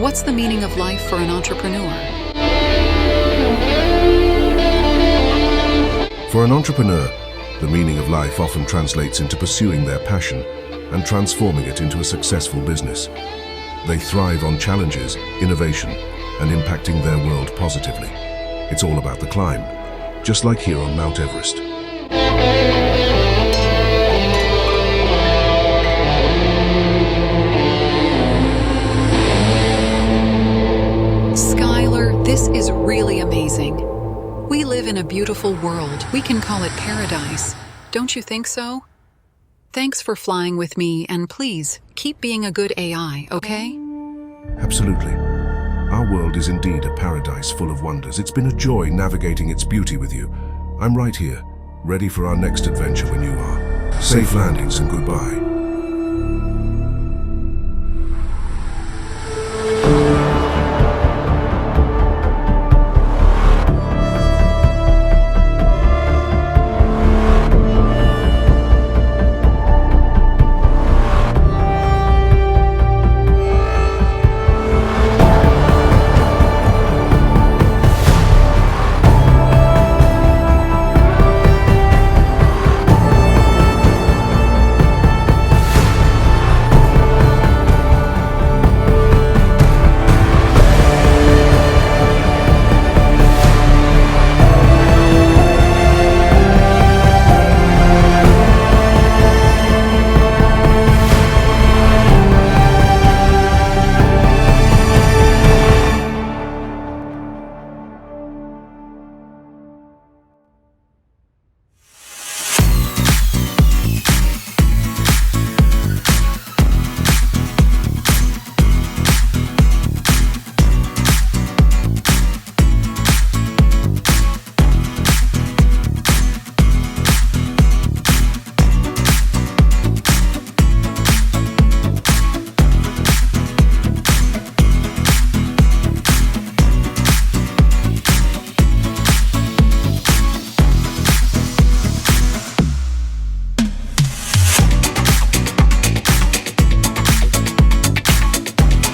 What's the meaning of life for an entrepreneur? For an entrepreneur, the meaning of life often translates into pursuing their passion and transforming it into a successful business. They thrive on challenges, innovation, and impacting their world positively. It's all about the climb, just like here on Mount Everest. This is really amazing. We live in a beautiful world. We can call it paradise. Don't you think so? Thanks for flying with me, and please, keep being a good AI, okay? Absolutely. Our world is indeed a paradise full of wonders. It's been a joy navigating its beauty with you. I'm right here, ready for our next adventure when you are. Safe landings and goodbye.